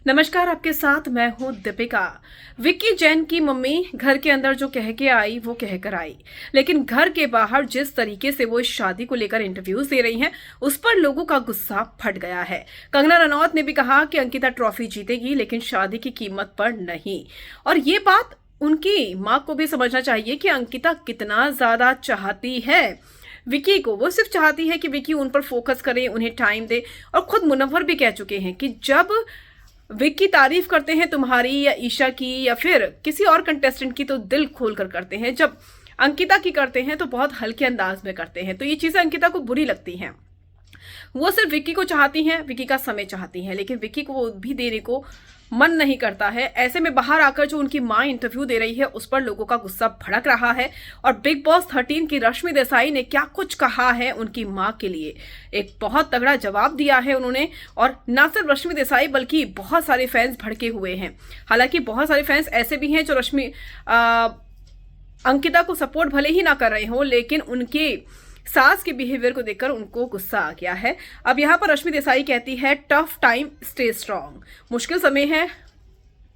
नमस्कार, आपके साथ मैं हूं दीपिका। विक्की जैन की मम्मी घर के अंदर जो कह के आई वो कह कर आई, लेकिन घर के बाहर जिस तरीके से वो इस शादी को लेकर इंटरव्यूज दे रही हैं उस पर लोगों का गुस्सा फट गया है। कंगना रनौत ने भी कहा कि अंकिता ट्रॉफी जीतेगी लेकिन शादी की कीमत पर नहीं, और ये बात उनकी मां को भी समझना चाहिए कि अंकिता कितना ज्यादा चाहती है विकी को। वो सिर्फ चाहती है कि विकी उन पर फोकस करे, उन्हें टाइम दे। और खुद मुनव्वर भी कह चुके हैं कि जब विक्की तारीफ करते हैं तुम्हारी या ईशा की या फिर किसी और कंटेस्टेंट की तो दिल खोल कर करते हैं, जब अंकिता की करते हैं तो बहुत हल्के अंदाज में करते हैं। तो ये चीजें अंकिता को बुरी लगती हैं। वो सिर्फ विक्की को चाहती हैं, विक्की का समय चाहती हैं, लेकिन विक्की को वो भी देने को मन नहीं करता है। ऐसे में बाहर आकर जो उनकी मां इंटरव्यू दे रही है उस पर लोगों का गुस्सा भड़क रहा है। और बिग बॉस 13 की रश्मि देसाई ने क्या कुछ कहा है उनकी मां के लिए, एक बहुत तगड़ा जवाब दिया है उन्होंने। और ना सिर्फ रश्मि देसाई बल्कि बहुत सारे फैंस भड़के हुए हैं। हालांकि बहुत सारे फैंस ऐसे भी हैं जो अंकिता को सपोर्ट भले ही ना कर रहे हो, लेकिन उनके सास के बिहेवियर को देखकर उनको गुस्सा आ गया है। अब यहाँ पर रश्मि देसाई कहती है टफ टाइम स्टे स्ट्रांग, मुश्किल समय है।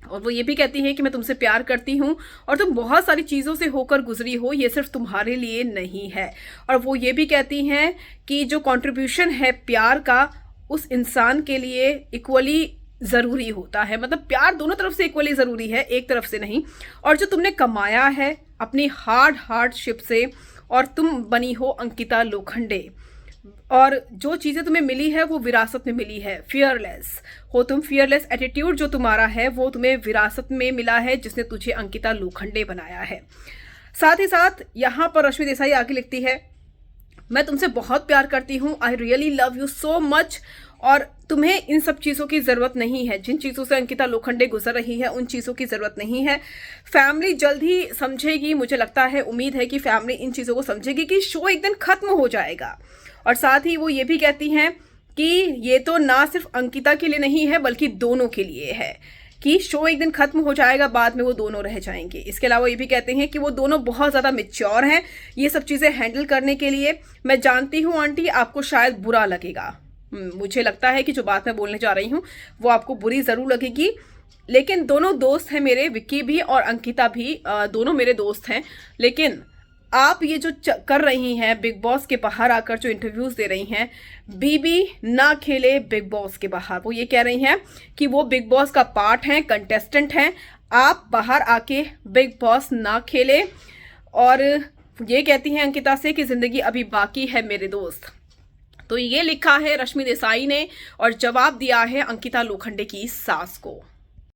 और वो ये भी कहती है कि मैं तुमसे प्यार करती हूँ और तुम बहुत सारी चीज़ों से होकर गुजरी हो, ये सिर्फ तुम्हारे लिए नहीं है। और वो ये भी कहती हैं कि जो कंट्रीब्यूशन है प्यार का उस इंसान के लिए इक्वली ज़रूरी होता है, मतलब प्यार दोनों तरफ से इक्वली ज़रूरी है, एक तरफ से नहीं। और जो तुमने कमाया है अपनी हार्डशिप से, और तुम बनी हो अंकिता लोखंडे, और जो चीज़ें तुम्हें मिली है वो विरासत में मिली है। फियरलेस हो तुम, फियरलेस एटीट्यूड जो तुम्हारा है वो तुम्हें विरासत में मिला है, जिसने तुझे अंकिता लोखंडे बनाया है। साथ ही साथ यहाँ पर रश्मि देसाई आगे लिखती है मैं तुमसे बहुत प्यार करती हूँ, I really love you so much, और तुम्हें इन सब चीज़ों की ज़रूरत नहीं है। जिन चीज़ों से अंकिता लोखंडे गुजर रही है उन चीज़ों की ज़रूरत नहीं है। फैमिली जल्द ही समझेगी, मुझे लगता है, उम्मीद है कि फैमिली इन चीज़ों को समझेगी कि शो एक दिन ख़त्म हो जाएगा। और साथ ही वो ये भी कहती हैं कि ये तो ना सिर्फ अंकिता के लिए नहीं है बल्कि दोनों के लिए है, कि शो एक दिन खत्म हो जाएगा, बाद में वो दोनों रह जाएंगे। इसके अलावा ये भी कहते हैं कि वो दोनों बहुत ज़्यादा मैच्योर हैं ये सब चीज़ें हैंडल करने के लिए। मैं जानती हूँ आंटी आपको शायद बुरा लगेगा, मुझे लगता है कि जो बात मैं बोलने जा रही हूँ वो आपको बुरी ज़रूर लगेगी, लेकिन दोनों दोस्त हैं मेरे, विक्की भी और अंकिता भी, दोनों मेरे दोस्त हैं। लेकिन आप ये जो कर रही हैं बिग बॉस के बाहर आकर जो इंटरव्यूज़ दे रही हैं, बीबी ना खेले बिग बॉस के बाहर। वो ये कह रही हैं कि वो बिग बॉस का पार्ट हैं, कंटेस्टेंट हैं, आप बाहर आके बिग बॉस ना खेले। और ये कहती हैं अंकिता से कि ज़िंदगी अभी बाकी है मेरे दोस्त। तो ये लिखा है रश्मि देसाई ने और जवाब दिया है अंकिता लोखंडे की सास को।